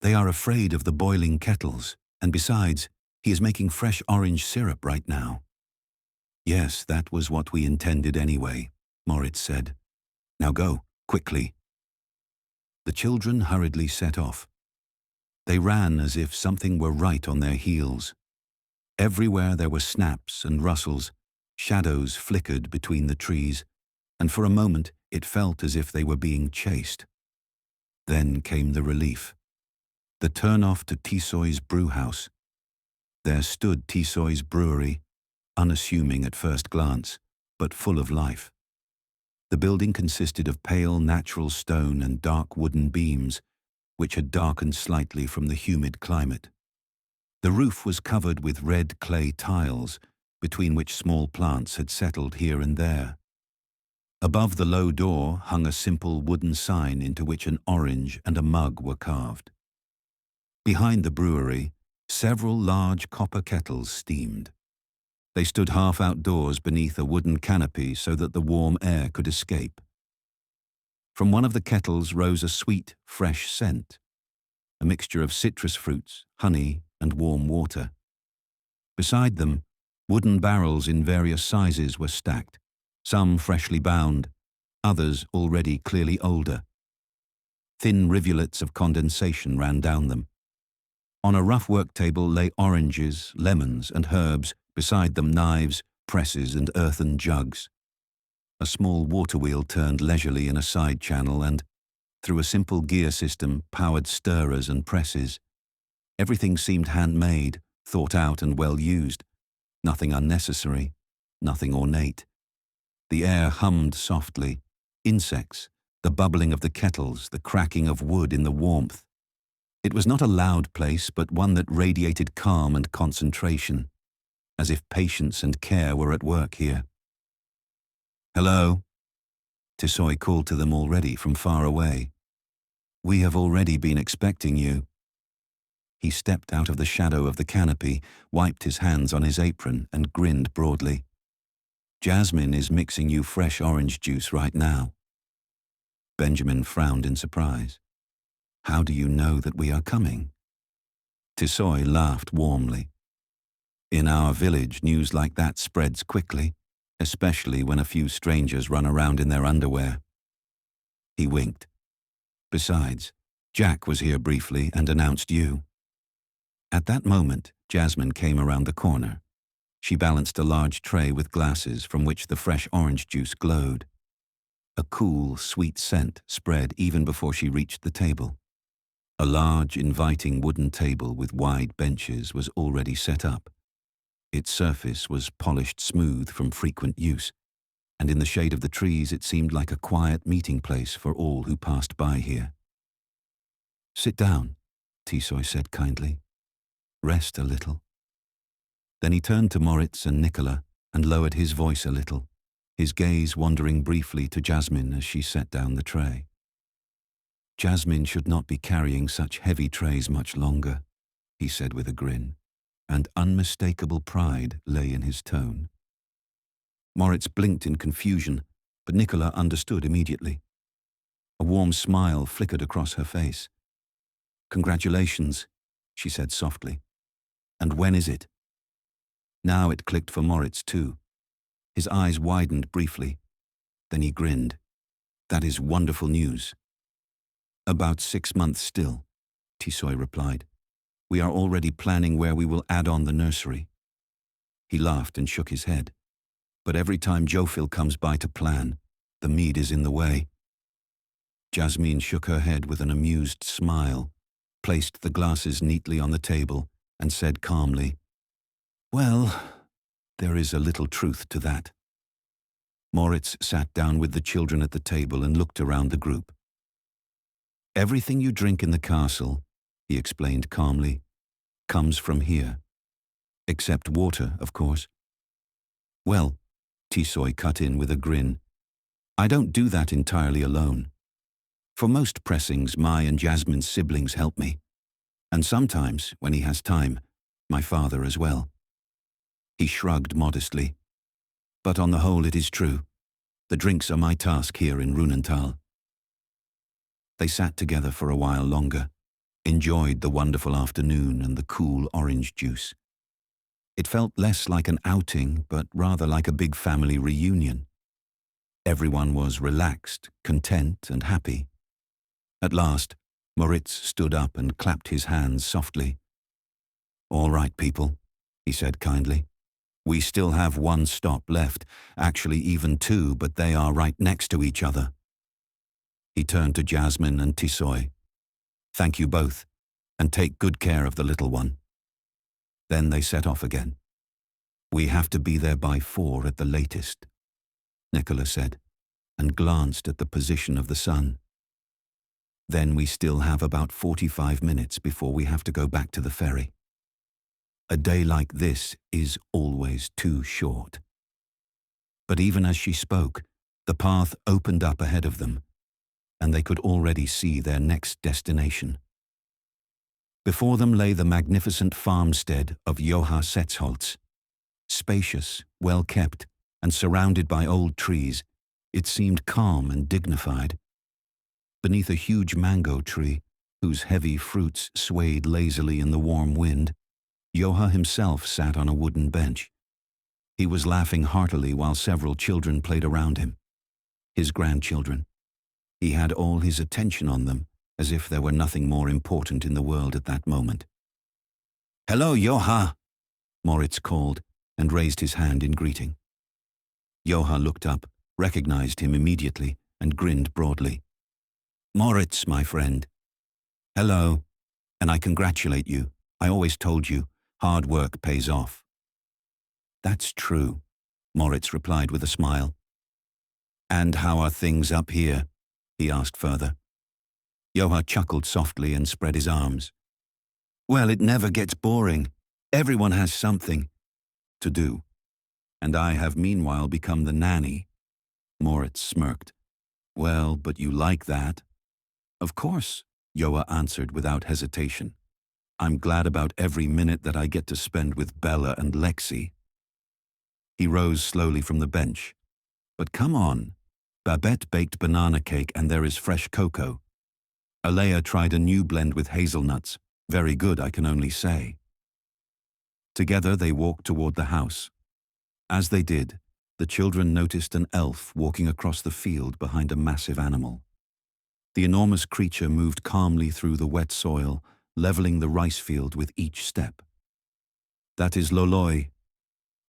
They are afraid of the boiling kettles, and besides, he is making fresh orange syrup right now." "Yes, that was what we intended anyway," Moritz said. "Now go, quickly." The children hurriedly set off. They ran as if something were right on their heels. Everywhere there were snaps and rustles, shadows flickered between the trees, and for a moment it felt as if they were being chased. Then came the relief. The turn-off to Tisoi's brew house. There stood Tisoi's brewery, unassuming at first glance, but full of life. The building consisted of pale natural stone and dark wooden beams, which had darkened slightly from the humid climate. The roof was covered with red clay tiles, between which small plants had settled here and there. Above the low door hung a simple wooden sign into which an orange and a mug were carved. Behind the brewery, several large copper kettles steamed. They stood half outdoors beneath a wooden canopy so that the warm air could escape. From one of the kettles rose a sweet, fresh scent, a mixture of citrus fruits, honey, and warm water. Beside them, wooden barrels in various sizes were stacked, some freshly bound, others already clearly older. Thin rivulets of condensation ran down them. On a rough work table lay oranges, lemons, and herbs, beside them knives, presses, and earthen jugs. A small water wheel turned leisurely in a side channel and, through a simple gear system, powered stirrers and presses. Everything seemed handmade, thought out and well used. Nothing unnecessary, nothing ornate. The air hummed softly. Insects, the bubbling of the kettles, the cracking of wood in the warmth. It was not a loud place, but one that radiated calm and concentration, as if patience and care were at work here. "Hello," Tisoi called to them already from far away. "We have already been expecting you." He stepped out of the shadow of the canopy, wiped his hands on his apron, and grinned broadly. "Jasmine is mixing you fresh orange juice right now." Benjamin frowned in surprise. "How do you know that we are coming?" Tisoi laughed warmly. "In our village, news like that spreads quickly, especially when a few strangers run around in their underwear." He winked. "Besides, Jack was here briefly and announced you." At that moment, Jasmine came around the corner. She balanced a large tray with glasses from which the fresh orange juice glowed. A cool, sweet scent spread even before she reached the table. A large, inviting wooden table with wide benches was already set up. Its surface was polished smooth from frequent use, and in the shade of the trees it seemed like a quiet meeting place for all who passed by here. "Sit down," Tisoi said kindly. "Rest a little." Then he turned to Moritz and Nicola and lowered his voice a little, his gaze wandering briefly to Jasmine as she set down the tray. "Jasmine should not be carrying such heavy trays much longer," he said with a grin, and unmistakable pride lay in his tone. Moritz blinked in confusion, but Nicola understood immediately. A warm smile flickered across her face. "Congratulations," she said softly. "And when is it?" Now it clicked for Moritz too. His eyes widened briefly. Then he grinned. "That is wonderful news." "About 6 months still," Tisoi replied. "We are already planning where we will add on the nursery." He laughed and shook his head. But every time Jofil comes by to plan, the mead is in the way. Jasmine shook her head with an amused smile, placed the glasses neatly on the table, and said calmly, "Well, there is a little truth to that." Moritz sat down with the children at the table and looked around the group. "Everything you drink in the castle," he explained calmly, "comes from here. Except water, of course." "Well," Tisoy cut in with a grin, "I don't do that entirely alone. For most pressings, my and Jasmine's siblings help me. And sometimes, when he has time, my father as well." He shrugged modestly. "But on the whole it is true. The drinks are my task here in Runenthal." They sat together for a while longer, enjoyed the wonderful afternoon and the cool orange juice. It felt less like an outing, but rather like a big family reunion. Everyone was relaxed, content, and happy. At last, Moritz stood up and clapped his hands softly. "All right, people," he said kindly. "We still have one stop left, actually even two, but they are right next to each other." He turned to Jasmine and Tisoy. "Thank you both, and take good care of the little one." Then they set off again. "We have to be there by 4 at the latest," Nicola said, and glanced at the position of the sun. "Then we still have about 45 minutes before we have to go back to the ferry. A day like this is always too short." But even as she spoke, the path opened up ahead of them, and they could already see their next destination. Before them lay the magnificent farmstead of Joha Setzholz. Spacious, well-kept, and surrounded by old trees, it seemed calm and dignified. Beneath a huge mango tree, whose heavy fruits swayed lazily in the warm wind, Joha himself sat on a wooden bench. He was laughing heartily while several children played around him. His grandchildren. He had all his attention on them, as if there were nothing more important in the world at that moment. "Hello, Joha," Moritz called, and raised his hand in greeting. Joha looked up, recognized him immediately, and grinned broadly. "Moritz, my friend." "Hello, and I congratulate you. I always told you, hard work pays off." "That's true," Moritz replied with a smile. "And how are things up here?" he asked further. Joha chuckled softly and spread his arms. "Well, it never gets boring. Everyone has something to do. And I have meanwhile become the nanny." Moritz smirked. "Well, but you like that." "Of course," Joha answered without hesitation. "I'm glad about every minute that I get to spend with Bella and Lexi." He rose slowly from the bench. "But come on. Babette baked banana cake and there is fresh cocoa. Alea tried a new blend with hazelnuts. Very good, I can only say." Together they walked toward the house. As they did, the children noticed an elf walking across the field behind a massive animal. The enormous creature moved calmly through the wet soil, leveling the rice field with each step. "That is Loloi,"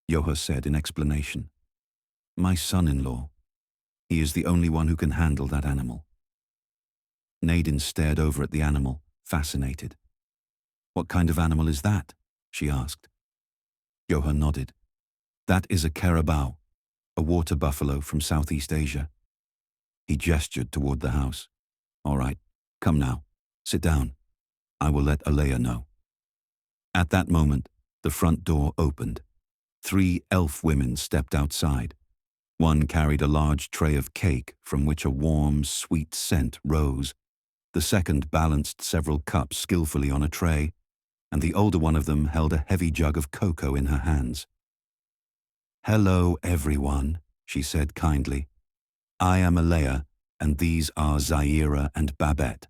Joha said in explanation. "My son-in-law. He is the only one who can handle that animal." Nadine stared over at the animal, fascinated. "What kind of animal is that?" she asked. Joha nodded. "That is a carabao, a water buffalo from Southeast Asia." He gestured toward the house. "All right, come now, sit down. I will let Alea know." At that moment, the front door opened. 3 elf women stepped outside. One carried a large tray of cake from which a warm, sweet scent rose. The second balanced several cups skillfully on a tray, and the older one of them held a heavy jug of cocoa in her hands. "Hello, everyone," she said kindly. "I am Alea, and these are Zaira and Babette."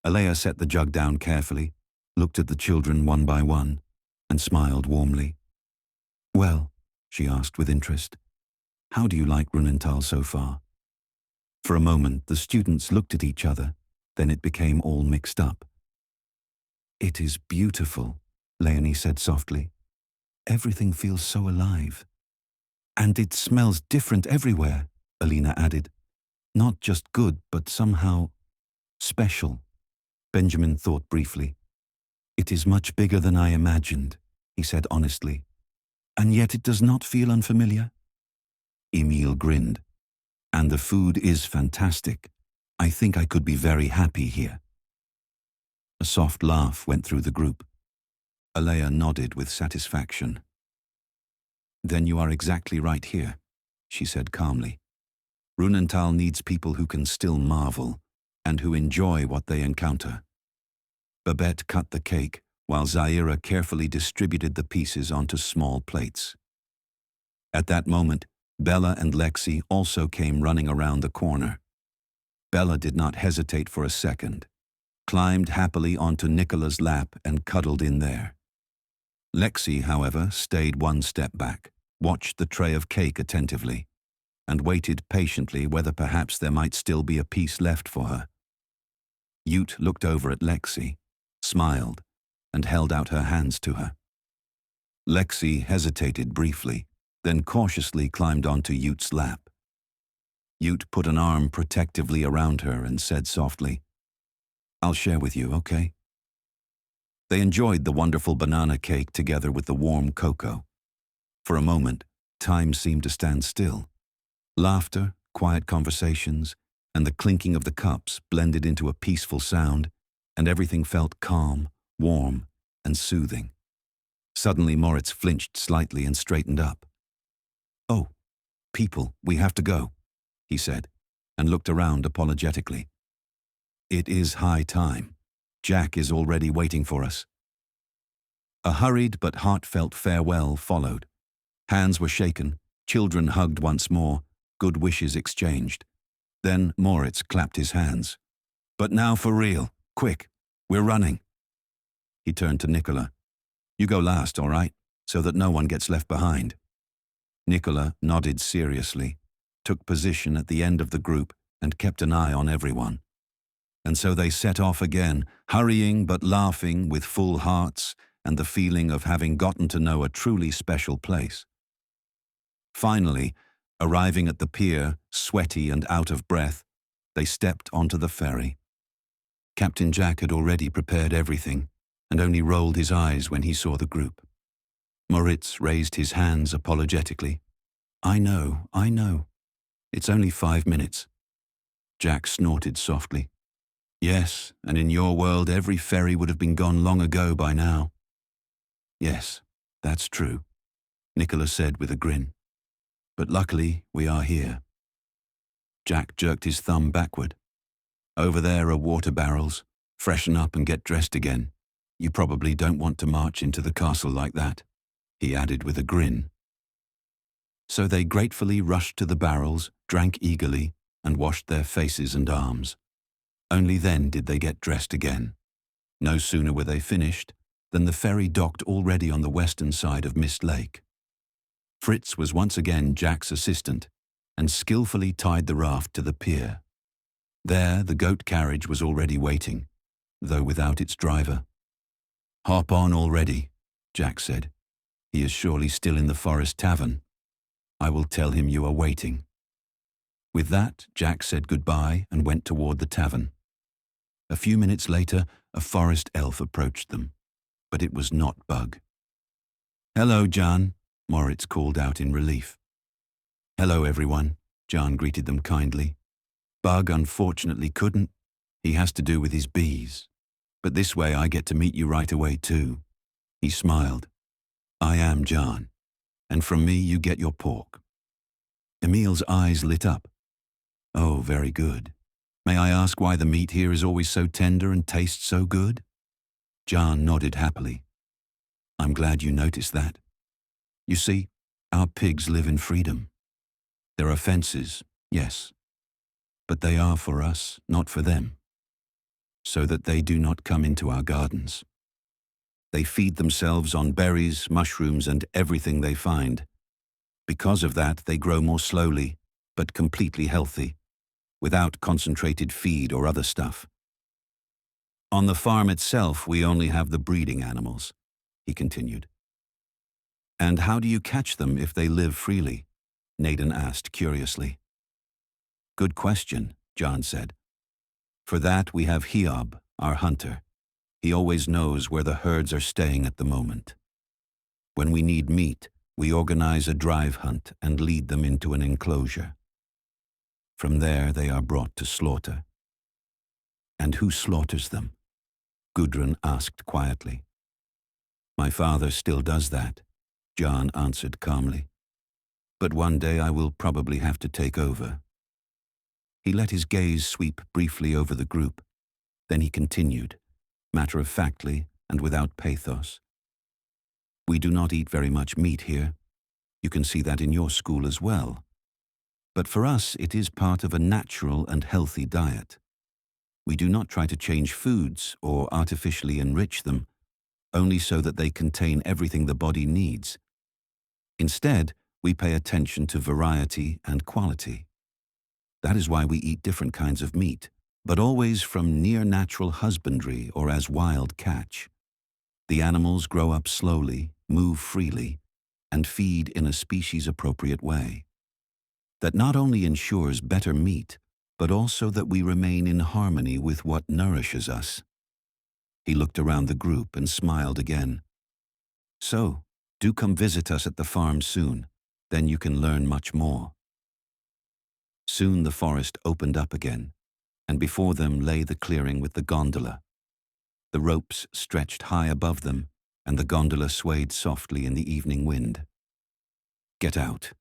Alea set the jug down carefully, looked at the children one by one, and smiled warmly. "Well," she asked with interest, "how do you like Runenthal so far?" For a moment, the students looked at each other, then it became all mixed up. "It is beautiful," Leonie said softly. Everything feels so alive. And it smells different everywhere, Alina added. Not just good, but somehow special. Benjamin thought briefly. It is much bigger than I imagined, he said honestly. And yet it does not feel unfamiliar. Emil grinned. And the food is fantastic. I think I could be very happy here. A soft laugh went through the group. Alea nodded with satisfaction. Then you are exactly right here, she said calmly. Runenthal needs people who can still marvel and who enjoy what they encounter. Babette cut the cake while Zaira carefully distributed the pieces onto small plates. At that moment, Bella and Lexi also came running around the corner. Bella did not hesitate for a second, climbed happily onto Nicola's lap and cuddled in there. Lexi, however, stayed one step back, watched the tray of cake attentively, and waited patiently whether perhaps there might still be a piece left for her. Ute looked over at Lexi, smiled, and held out her hands to her. Lexi hesitated briefly, then cautiously climbed onto Ute's lap. Ute put an arm protectively around her and said softly, "I'll share with you, okay?" They enjoyed the wonderful banana cake together with the warm cocoa. For a moment, time seemed to stand still. Laughter, quiet conversations, and the clinking of the cups blended into a peaceful sound, and everything felt calm, warm, and soothing. Suddenly Moritz flinched slightly and straightened up. "Oh, people, we have to go," he said, and looked around apologetically. "It is high time. Jack is already waiting for us." A hurried but heartfelt farewell followed. Hands were shaken, children hugged once more, good wishes exchanged. Then Moritz clapped his hands. "But now for real. Quick, we're running." He turned to Nicola. "You go last, all right, so that no one gets left behind." Nicola nodded seriously, took position at the end of the group, and kept an eye on everyone. And so they set off again, hurrying but laughing with full hearts and the feeling of having gotten to know a truly special place. Finally, arriving at the pier, sweaty and out of breath, they stepped onto the ferry. Captain Jack had already prepared everything and only rolled his eyes when he saw the group. Moritz raised his hands apologetically. I know. It's only 5 minutes." Jack snorted softly. "Yes, and in your world every ferry would have been gone long ago by now." "Yes, that's true," Nicola said with a grin. "But luckily we are here." Jack jerked his thumb backward. "Over there are water barrels. Freshen up and get dressed again. You probably don't want to march into the castle like that," he added with a grin. So they gratefully rushed to the barrels, drank eagerly, and washed their faces and arms. Only then did they get dressed again. No sooner were they finished than the ferry docked already on the western side of Mist Lake. Fritz was once again Jack's assistant and skillfully tied the raft to the pier. There the goat carriage was already waiting, though without its driver. "Hop on already," Jack said. "He is surely still in the forest tavern. I will tell him you are waiting." With that, Jack said goodbye and went toward the tavern. A few minutes later, a forest elf approached them, but it was not Bug. "Hello, Jan," Moritz called out in relief. "Hello, everyone," Jan greeted them kindly. "Bug unfortunately couldn't. He has to do with his bees. But this way I get to meet you right away too." He smiled. "I am Jan, and from me you get your pork." Emil's eyes lit up. "Oh, very good. May I ask why the meat here is always so tender and tastes so good?" Jan nodded happily. "I'm glad you noticed that. You see, our pigs live in freedom. There are fences, yes, but they are for us, not for them, so that they do not come into our gardens. They feed themselves on berries, mushrooms, and everything they find. Because of that, they grow more slowly, but completely healthy, without concentrated feed or other stuff. On the farm itself, we only have the breeding animals," he continued. And how do you catch them if they live freely? Naden asked curiously. Good question, John said. For that we have Hiob, our hunter. He always knows where the herds are staying at the moment. When we need meat, we organize a drive hunt and lead them into an enclosure. From there they are brought to slaughter. And who slaughters them? Gudrun asked quietly. My father still does that, John answered calmly. But one day I will probably have to take over. He let his gaze sweep briefly over the group. Then he continued, matter-of-factly and without pathos. We do not eat very much meat here. You can see that in your school as well. But for us, it is part of a natural and healthy diet. We do not try to change foods or artificially enrich them, only so that they contain everything the body needs. Instead, we pay attention to variety and quality. That is why we eat different kinds of meat, but always from near-natural husbandry or as wild catch. The animals grow up slowly, move freely, and feed in a species-appropriate way. That not only ensures better meat, but also that we remain in harmony with what nourishes us. He looked around the group and smiled again. So, do come visit us at the farm soon, then you can learn much more. Soon the forest opened up again, and before them lay the clearing with the gondola. The ropes stretched high above them, and the gondola swayed softly in the evening wind. Get out,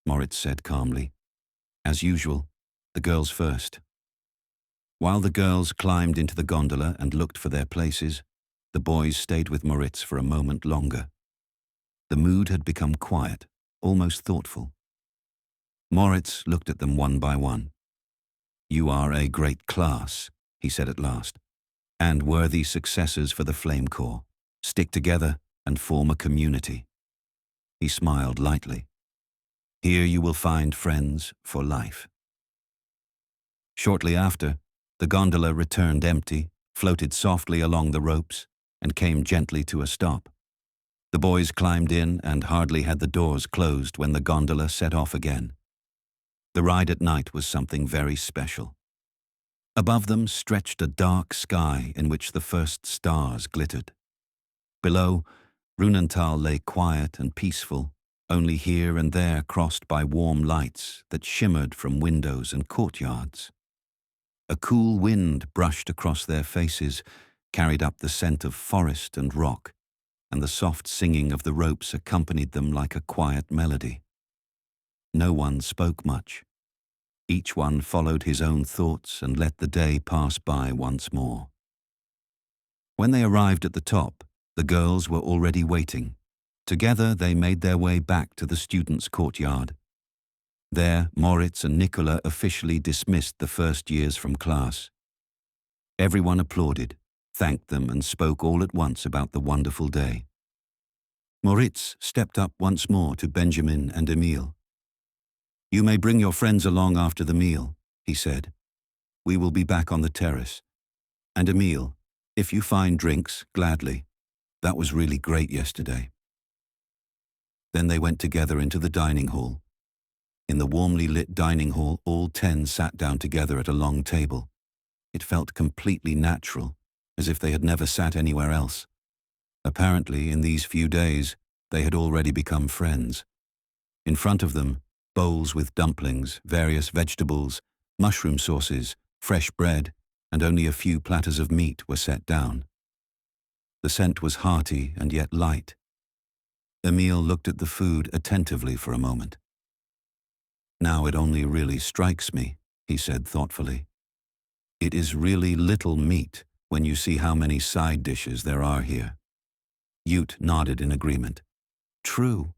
Moritz said calmly. As usual, the girls first. While the girls climbed into the gondola and looked for their places, the boys stayed with Moritz for a moment longer. The mood had become quiet, almost thoughtful. Moritz looked at them one by one. You are a great class, he said at last, and worthy successors for the Flame Corps. Stick together and form a community. He smiled lightly. Here you will find friends for life. Shortly after, the gondola returned empty, floated softly along the ropes, and came gently to a stop. The boys climbed in and hardly had the doors closed when the gondola set off again. The ride at night was something very special. Above them stretched a dark sky in which the first stars glittered. Below, Runenthal lay quiet and peaceful, only here and there crossed by warm lights that shimmered from windows and courtyards. A cool wind brushed across their faces, carried up the scent of forest and rock, and the soft singing of the ropes accompanied them like a quiet melody. No one spoke much. Each one followed his own thoughts and let the day pass by once more. When they arrived at the top, the girls were already waiting. Together they made their way back to the students' courtyard. There, Moritz and Nicola officially dismissed the first years from class. Everyone applauded, thanked them, and spoke all at once about the wonderful day. Moritz stepped up once more to Benjamin and Emil. You may bring your friends along after the meal, he said. We will be back on the terrace. And Emil, if you find drinks, gladly. That was really great yesterday. Then they went together into the dining hall. In the warmly lit dining hall, all 10 sat down together at a long table. It felt completely natural, as if they had never sat anywhere else. Apparently, in these few days, they had already become friends. In front of them, bowls with dumplings, various vegetables, mushroom sauces, fresh bread, and only a few platters of meat were set down. The scent was hearty and yet light. Emil looked at the food attentively for a moment. Now it only really strikes me, he said thoughtfully. It is really little meat when you see how many side dishes there are here. Ute nodded in agreement. True.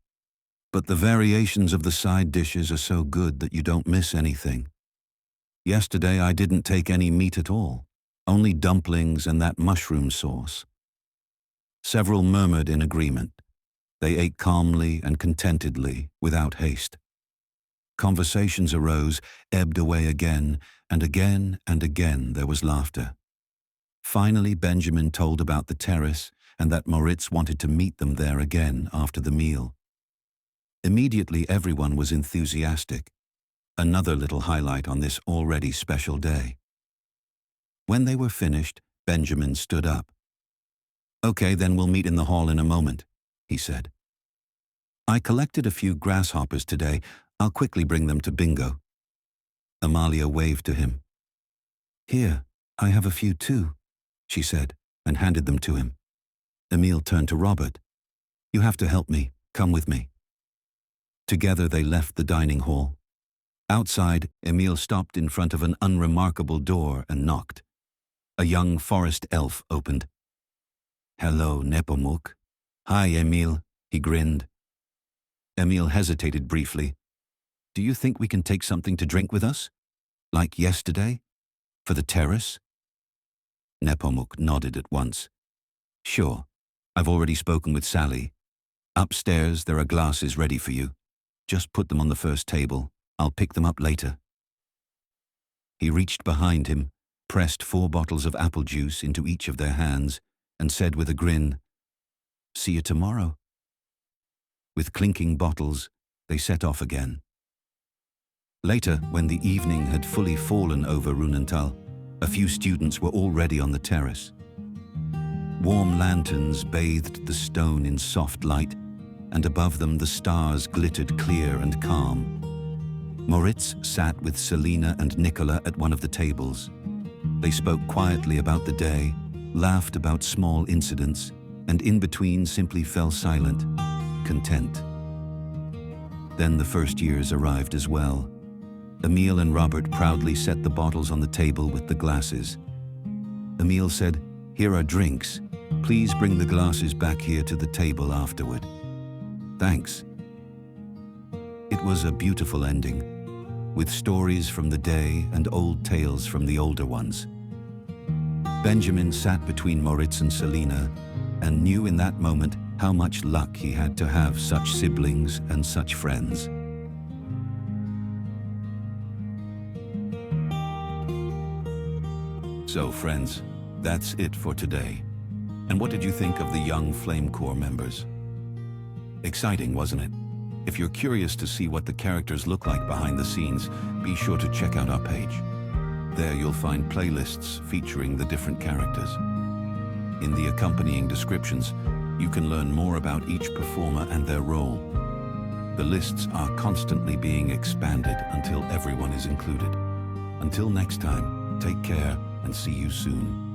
But the variations of the side dishes are so good that you don't miss anything. Yesterday I didn't take any meat at all, only dumplings and that mushroom sauce. Several murmured in agreement. They ate calmly and contentedly, without haste. Conversations arose, ebbed away again, and again there was laughter. Finally Benjamin told about the terrace and that Moritz wanted to meet them there again after the meal. Immediately everyone was enthusiastic, another little highlight on this already special day. When they were finished, Benjamin stood up. "Okay, then we'll meet in the hall in a moment," he said. "I collected a few grasshoppers today. I'll quickly bring them to bingo." Amalia waved to him. "Here, I have a few too," she said, and handed them to him. Emile turned to Robert. "You have to help me. Come with me." Together they left the dining hall. Outside, Emile stopped in front of an unremarkable door and knocked. A young forest elf opened. "Hello, Nepomuk." "Hi, Emile," he grinned. Emile hesitated briefly. "Do you think we can take something to drink with us? Like yesterday? For the terrace?" Nepomuk nodded at once. "Sure. I've already spoken with Sally. Upstairs there are glasses ready for you. Just put them on the first table. I'll pick them up later." He reached behind him, pressed 4 bottles of apple juice into each of their hands, and said with a grin, "See you tomorrow." With clinking bottles, they set off again. Later, when the evening had fully fallen over Runenthal, a few students were already on the terrace. Warm lanterns bathed the stone in soft light, and above them the stars glittered clear and calm. Moritz sat with Selina and Nicola at one of the tables. They spoke quietly about the day, laughed about small incidents, and in between simply fell silent, content. Then the first years arrived as well. Emile and Robert proudly set the bottles on the table with the glasses. Emile said, "Here are drinks. Please bring the glasses back here to the table afterward." "Thanks." It was a beautiful ending, with stories from the day and old tales from the older ones. Benjamin sat between Moritz and Selina and knew in that moment how much luck he had to have such siblings and such friends. So friends, that's it for today. And what did you think of the young Flame Corps members? Exciting, wasn't it? If you're curious to see what the characters look like behind the scenes, be sure to check out our page. There you'll find playlists featuring the different characters. In the accompanying descriptions, you can learn more about each performer and their role. The lists are constantly being expanded until everyone is included. Until next time, take care and see you soon.